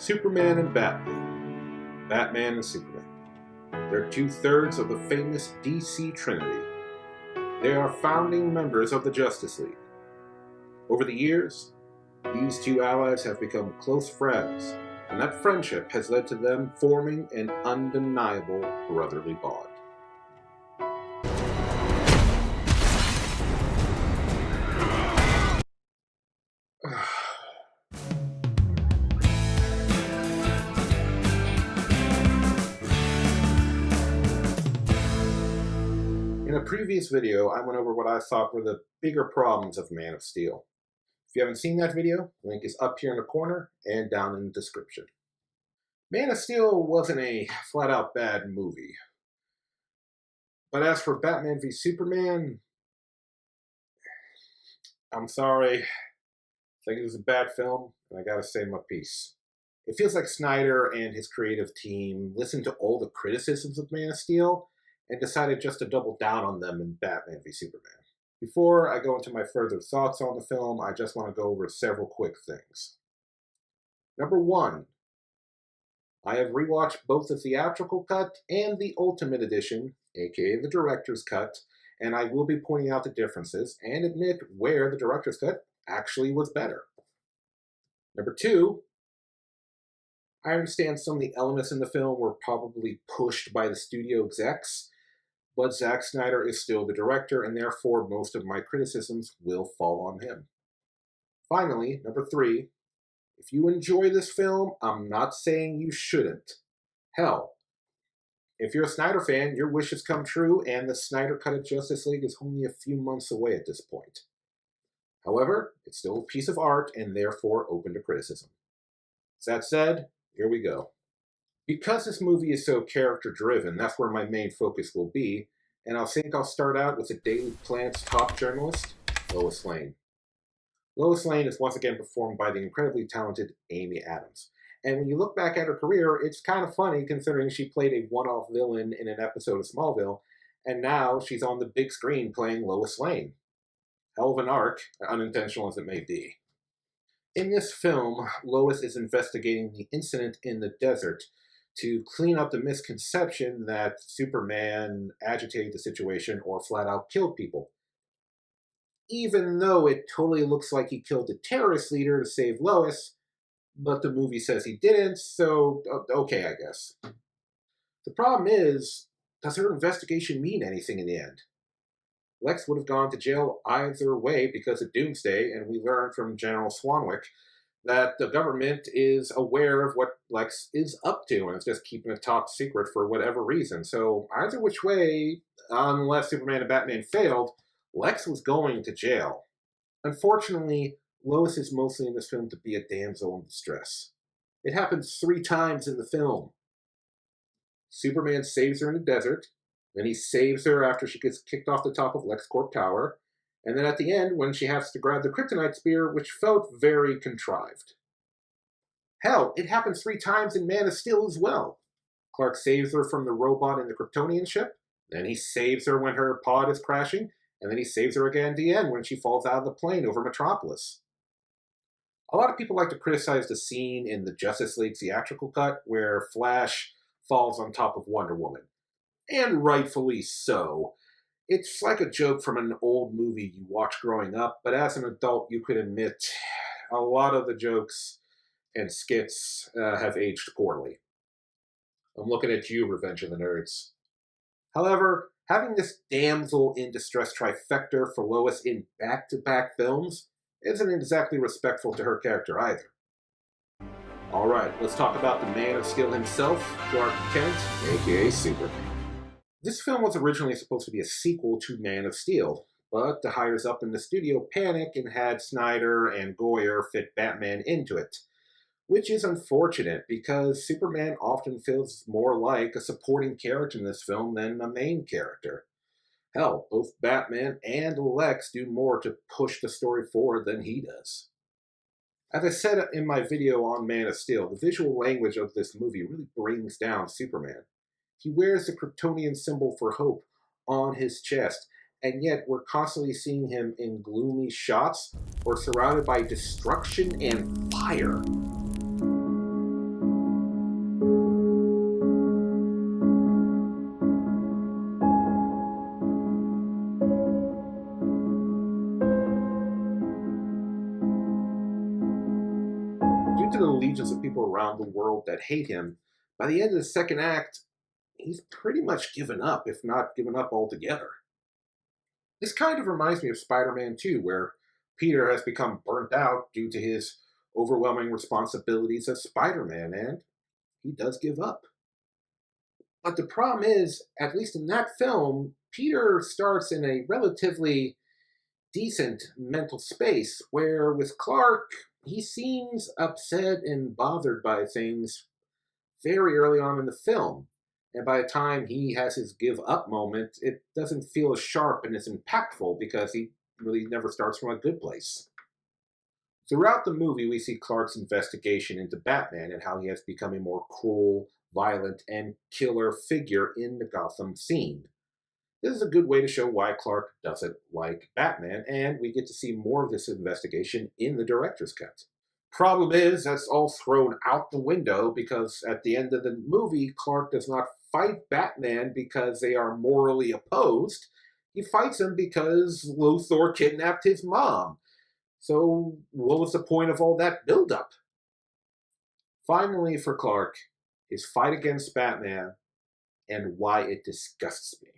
Superman and Batman. Batman and Superman. They're two-thirds of the famous DC Trinity. They are founding members of the Justice League. Over the years, these two allies have become close friends, and that friendship has led to them forming an undeniable brotherly bond. In a previous video, I went over what I thought were the bigger problems of Man of Steel. If you haven't seen that video, the link is up here in the corner and down in the description. Man of Steel wasn't a flat-out bad movie. But as for Batman v Superman, I'm sorry. I think it was a bad film, and I gotta say my piece. It feels like Snyder and his creative team listened to all the criticisms of Man of Steel and decided just to double down on them in Batman v Superman. Before I go into my further thoughts on the film, I just want to go over several quick things. Number one, I have rewatched both the theatrical cut and the Ultimate Edition, aka the director's cut, and I will be pointing out the differences and admit where the director's cut actually was better. Number two, I understand some of the elements in the film were probably pushed by the studio execs, but Zack Snyder is still the director, and therefore most of my criticisms will fall on him. Finally, number three, if you enjoy this film, I'm not saying you shouldn't. Hell, if you're a Snyder fan, your wishes come true, and the Snyder Cut of Justice League is only a few months away at this point. However, it's still a piece of art, and therefore open to criticism. That said, here we go. Because this movie is so character-driven, that's where my main focus will be, and I think I'll start out with the Daily Planet's top journalist, Lois Lane. Lois Lane is once again performed by the incredibly talented Amy Adams. And when you look back at her career, it's kind of funny considering she played a one-off villain in an episode of Smallville, and now she's on the big screen playing Lois Lane. Hell of an arc, unintentional as it may be. In this film, Lois is investigating the incident in the desert to clean up the misconception that Superman agitated the situation or flat out killed people. Even though it totally looks like he killed the terrorist leader to save Lois, but the movie says he didn't, so okay, I guess. The problem is, does her investigation mean anything in the end? Lex would have gone to jail either way because of Doomsday, and we learned from General Swanwick that the government is aware of what Lex is up to, and it's just keeping it top secret for whatever reason. So either which way, unless Superman and Batman failed, Lex was going to jail. Unfortunately, Lois is mostly in this film to be a damsel in distress. It happens 3 times in the film. Superman saves her in the desert, then he saves her after she gets kicked off the top of LexCorp Tower, and then at the end when she has to grab the kryptonite spear, which felt very contrived. Hell, it happens 3 times in Man of Steel as well. Clark saves her from the robot in the Kryptonian ship, then he saves her when her pod is crashing, and then he saves her again at the end when she falls out of the plane over Metropolis. A lot of people like to criticize the scene in the Justice League theatrical cut where Flash falls on top of Wonder Woman. And rightfully so. It's like a joke from an old movie you watched growing up, but as an adult you could admit a lot of the jokes and skits have aged poorly. I'm looking at you, Revenge of the Nerds. However, having this damsel in distress trifecta for Lois in back-to-back films isn't exactly respectful to her character either. Alright, let's talk about the Man of Steel himself, Clark Kent, aka Superman. This film was originally supposed to be a sequel to Man of Steel, but the hires up in the studio panicked and had Snyder and Goyer fit Batman into it, which is unfortunate because Superman often feels more like a supporting character in this film than a main character. Hell, both Batman and Lex do more to push the story forward than he does. As I said in my video on Man of Steel, the visual language of this movie really brings down Superman. He wears the Kryptonian symbol for hope on his chest, and yet we're constantly seeing him in gloomy shots or surrounded by destruction and fire. Due to the legions of people around the world that hate him, by the end of the second act, he's pretty much given up, if not given up altogether. This kind of reminds me of Spider Man 2, where Peter has become burnt out due to his overwhelming responsibilities as Spider Man, and he does give up. But the problem is, at least in that film, Peter starts in a relatively decent mental space, where with Clark, he seems upset and bothered by things very early on in the film. And by the time he has his give up moment, it doesn't feel as sharp and as impactful because he really never starts from a good place. Throughout the movie, we see Clark's investigation into Batman and how he has become a more cruel, violent, and killer figure in the Gotham scene. This is a good way to show why Clark doesn't like Batman, and we get to see more of this investigation in the director's cut. Problem is, that's all thrown out the window because at the end of the movie, Clark does not fight Batman because they are morally opposed. He fights him because Luthor kidnapped his mom. So, what was the point of all that buildup? Finally, for Clark, his fight against Batman and why it disgusts me.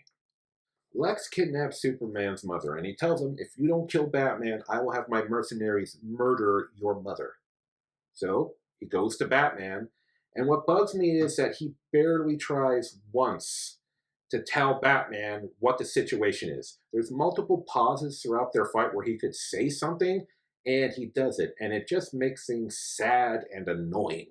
Lex kidnaps Superman's mother, and he tells him, if you don't kill Batman, I will have my mercenaries murder your mother. So, he goes to Batman, and what bugs me is that he barely tries once to tell Batman what the situation is. There's multiple pauses throughout their fight where he could say something, and he does it, and it just makes things sad and annoying.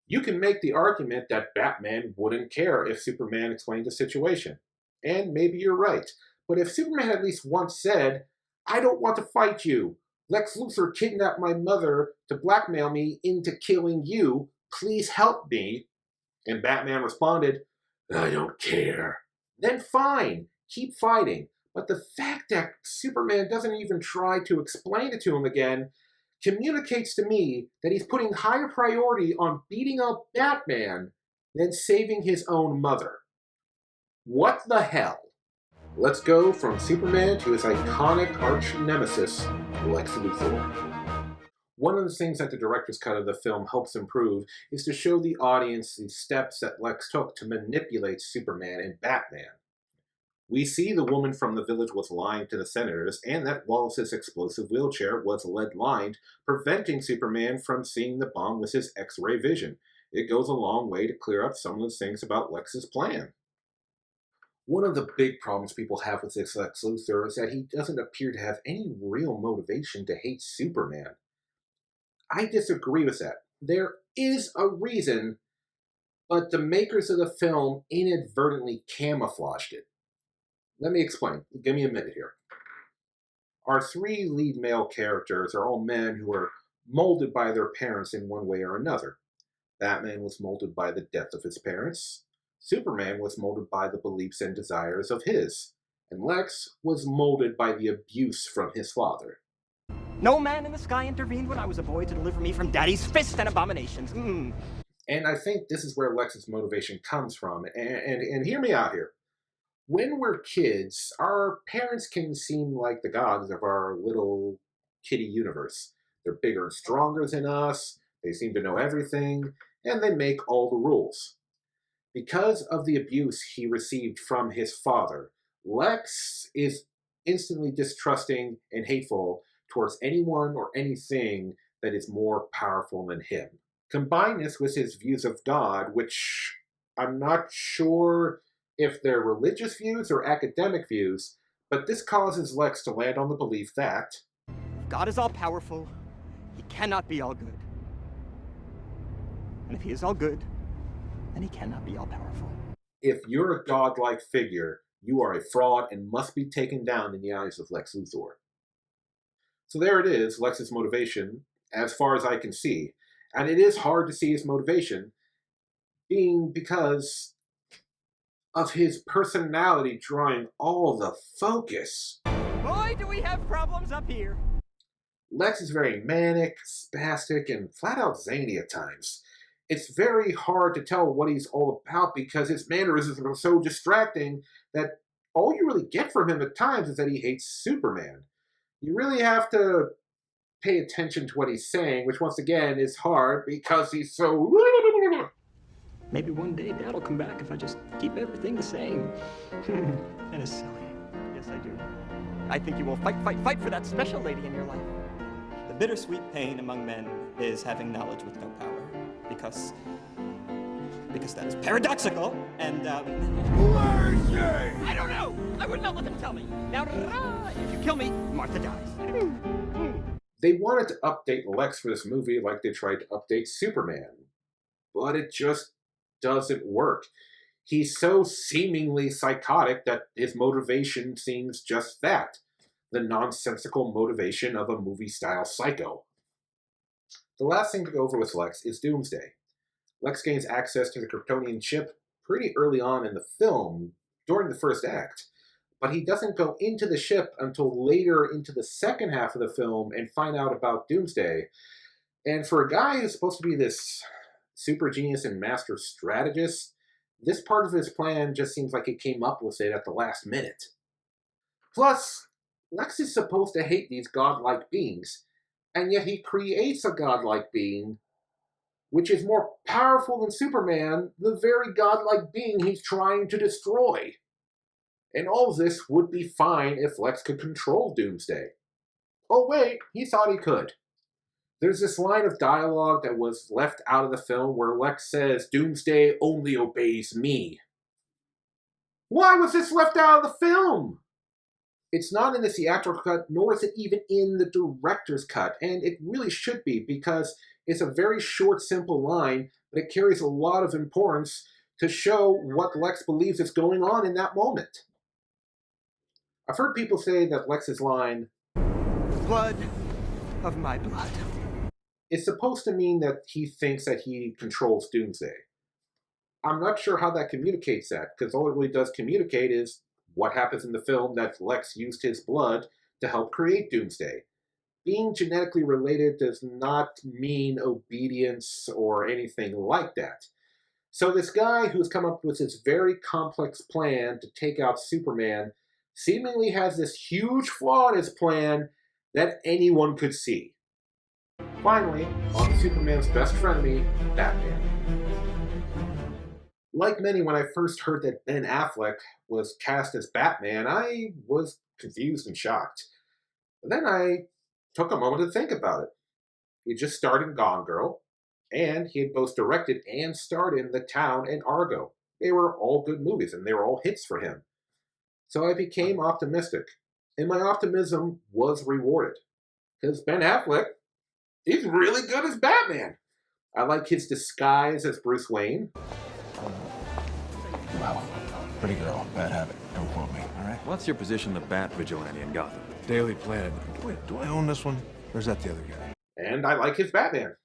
You can make the argument that Batman wouldn't care if Superman explained the situation. And maybe you're right. But if Superman at least once said, I don't want to fight you. Lex Luthor kidnapped my mother to blackmail me into killing you. Please help me. And Batman responded, I don't care. Then fine, keep fighting. But the fact that Superman doesn't even try to explain it to him again communicates to me that he's putting higher priority on beating up Batman than saving his own mother. What the hell? Let's go from Superman to his iconic arch nemesis, Lex Luthor. One of the things that the director's cut of the film helps improve is to show the audience the steps that Lex took to manipulate Superman and Batman. We see the woman from the village was lying to the senators, and that Wallace's explosive wheelchair was lead-lined, preventing Superman from seeing the bomb with his X-ray vision. It goes a long way to clear up some of the things about Lex's plan. One of the big problems people have with this Lex Luthor is that he doesn't appear to have any real motivation to hate Superman. I disagree with that. There is a reason, but the makers of the film inadvertently camouflaged it. Let me explain. Give me a minute here. Our three lead male characters are all men who are molded by their parents in one way or another. Batman was molded by the death of his parents. Superman was molded by the beliefs and desires of his. And Lex was molded by the abuse from his father. No man in the sky intervened when I was a boy to deliver me from Daddy's fists and abominations. And I think this is where Lex's motivation comes from. And hear me out here. When we're kids, our parents can seem like the gods of our little kiddie universe. They're bigger and stronger than us, they seem to know everything, and they make all the rules. Because of the abuse he received from his father, Lex is instantly distrusting and hateful towards anyone or anything that is more powerful than him. Combine this with his views of God, which I'm not sure if they're religious views or academic views, but this causes Lex to land on the belief that If God is all-powerful, he cannot be all good. And if he is all good, then he cannot be all-powerful. if you're a godlike figure, you are a fraud and must be taken down in the eyes of Lex Luthor. So there it is, Lex's motivation, as far as I can see. And it is hard to see his motivation being because of his personality drawing all the focus. Boy, do we have problems up here. Lex is very manic, spastic, and flat out zany at times. It's very hard to tell what he's all about because his mannerisms are so distracting that all you really get from him at times is that he hates Superman. You really have to pay attention to what he's saying, which once again is hard because he's so... Maybe one day Dad will come back if I just keep everything the same. That is silly. Yes, I do. I think you will fight for that special lady in your life. The bittersweet pain among men is having knowledge with no power. Because that is paradoxical, and, Where is she? I don't know! I would not let them tell me! Now, if you kill me, Martha dies. They wanted to update Lex for this movie like they tried to update Superman. But it just doesn't work. He's so seemingly psychotic that his motivation seems just that. The nonsensical motivation of a movie-style psycho. The last thing to go over with Lex is Doomsday. Lex gains access to the Kryptonian ship pretty early on in the film, during the first act, but he doesn't go into the ship until later into the second half of the film and find out about Doomsday. And for a guy who's supposed to be this super genius and master strategist, this part of his plan just seems like he came up with it at the last minute. Plus, Lex is supposed to hate these godlike beings, and yet he creates a godlike being, which is more powerful than Superman, the very godlike being he's trying to destroy. And all of this would be fine if Lex could control Doomsday. Oh wait, he thought he could. There's this line of dialogue that was left out of the film where Lex says, "Doomsday only obeys me." Why was this left out of the film? It's not in the theatrical cut, nor is it even in the director's cut, and it really should be because it's a very short, simple line, but it carries a lot of importance to show what Lex believes is going on in that moment. I've heard people say that Lex's line, Blood of my blood. is supposed to mean that he thinks that he controls Doomsday. I'm not sure how that communicates that, because all it really does communicate is what happens in the film that Lex used his blood to help create Doomsday. Being genetically related does not mean obedience or anything like that. So this guy who's come up with this very complex plan to take out Superman seemingly has this huge flaw in his plan that anyone could see. Finally, on to Superman's best frenemy, Batman. Like many, when I first heard that Ben Affleck was cast as Batman, I was confused and shocked. But then I took a moment to think about it. He just starred in Gone Girl, and he had both directed and starred in The Town and Argo. They were all good movies, and they were all hits for him. So I became optimistic, and my optimism was rewarded. Because Ben Affleck, he's really good as Batman. I like his disguise as Bruce Wayne. Wow. Pretty girl, bad habit. Don't quote me, all right? What's your position, the Bat Vigilante in Gotham? Daily Planet. Wait, do I own this one? Or is that the other guy? And I like his Batman.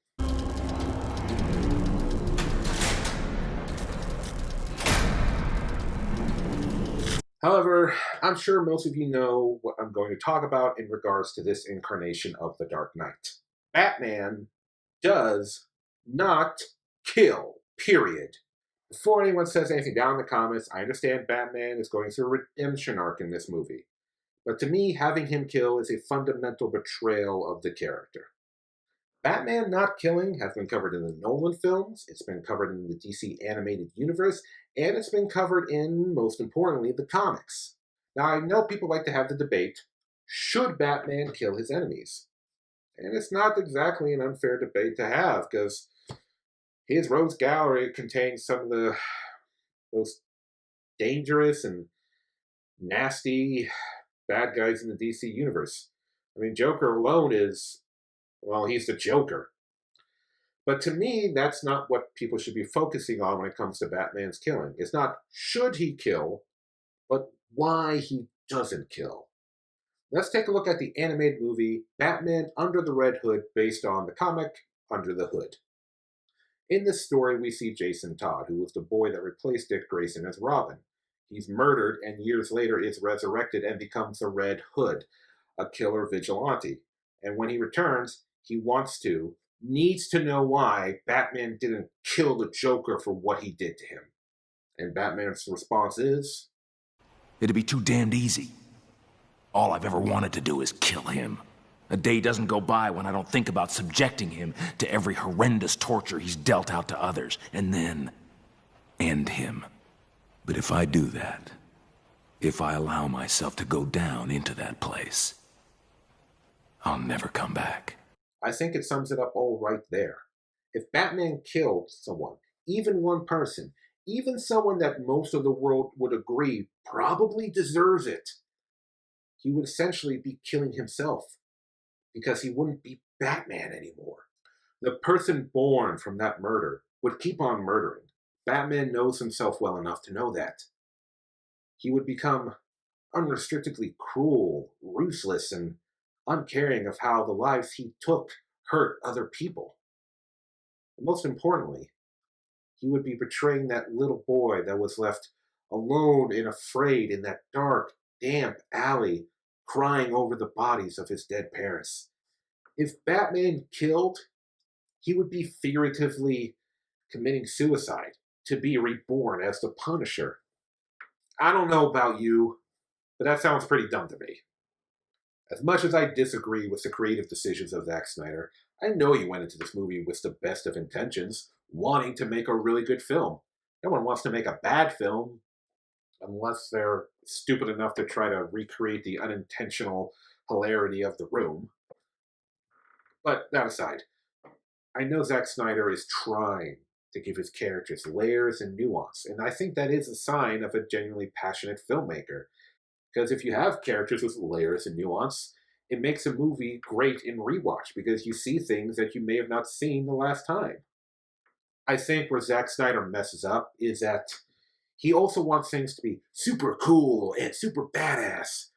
However, I'm sure most of you know what I'm going to talk about in regards to this incarnation of the Dark Knight. Batman does not kill, period. Before anyone says anything down in the comments, I understand Batman is going through a redemption arc in this movie. But to me, having him kill is a fundamental betrayal of the character. Batman not killing has been covered in the Nolan films, it's been covered in the DC animated universe, and it's been covered in, most importantly, the comics. Now, I know people like to have the debate, should Batman kill his enemies? And it's not exactly an unfair debate to have, because his Rogues Gallery contains some of the most dangerous and nasty bad guys in the DC universe. I mean, Joker alone is, well, he's the Joker. But to me, that's not what people should be focusing on when it comes to Batman's killing. It's not should he kill, but why he doesn't kill. Let's take a look at the animated movie Batman Under the Red Hood, based on the comic Under the Hood. In this story, we see Jason Todd, who was the boy that replaced Dick Grayson as Robin. He's murdered and years later is resurrected and becomes the Red Hood, a killer vigilante. And when he returns, he needs to know why Batman didn't kill the Joker for what he did to him. And Batman's response is, "It'd be too damned easy. All I've ever wanted to do is kill him." A day doesn't go by when I don't think about subjecting him to every horrendous torture he's dealt out to others, and then end him. But if I do that, if I allow myself to go down into that place, I'll never come back. I think it sums it up all right there. If Batman killed someone, even one person, even someone that most of the world would agree probably deserves it, he would essentially be killing himself, because he wouldn't be Batman anymore. The person born from that murder would keep on murdering. Batman knows himself well enough to know that. He would become unrestrictedly cruel, ruthless, and uncaring of how the lives he took hurt other people. And most importantly, he would be betraying that little boy that was left alone and afraid in that dark, damp alley, crying over the bodies of his dead parents. If Batman killed, he would be figuratively committing suicide to be reborn as the Punisher. I don't know about you, but that sounds pretty dumb to me. As much as I disagree with the creative decisions of Zack Snyder, I know he went into this movie with the best of intentions, wanting to make a really good film. No one wants to make a bad film unless they're stupid enough to try to recreate the unintentional hilarity of The Room. But that aside, I know Zack Snyder is trying to give his characters layers and nuance, and I think that is a sign of a genuinely passionate filmmaker. Because if you have characters with layers and nuance, it makes a movie great in rewatch, because you see things that you may have not seen the last time. I think where Zack Snyder messes up is that he also wants things to be super cool and super badass,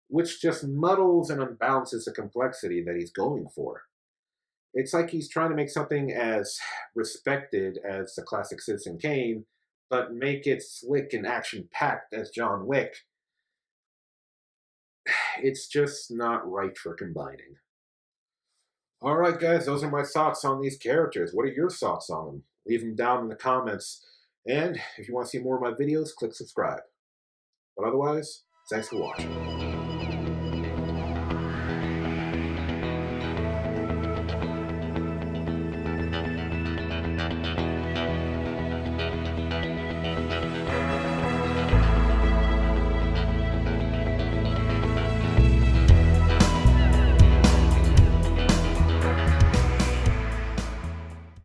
which just muddles and unbalances the complexity that he's going for. It's like he's trying to make something as respected as the classic Citizen Kane, but make it slick and action-packed as John Wick. It's just not right for combining. Alright guys, those are my thoughts on these characters. What are your thoughts on them? Leave them down in the comments. And if you want to see more of my videos, click subscribe. But otherwise, thanks for watching.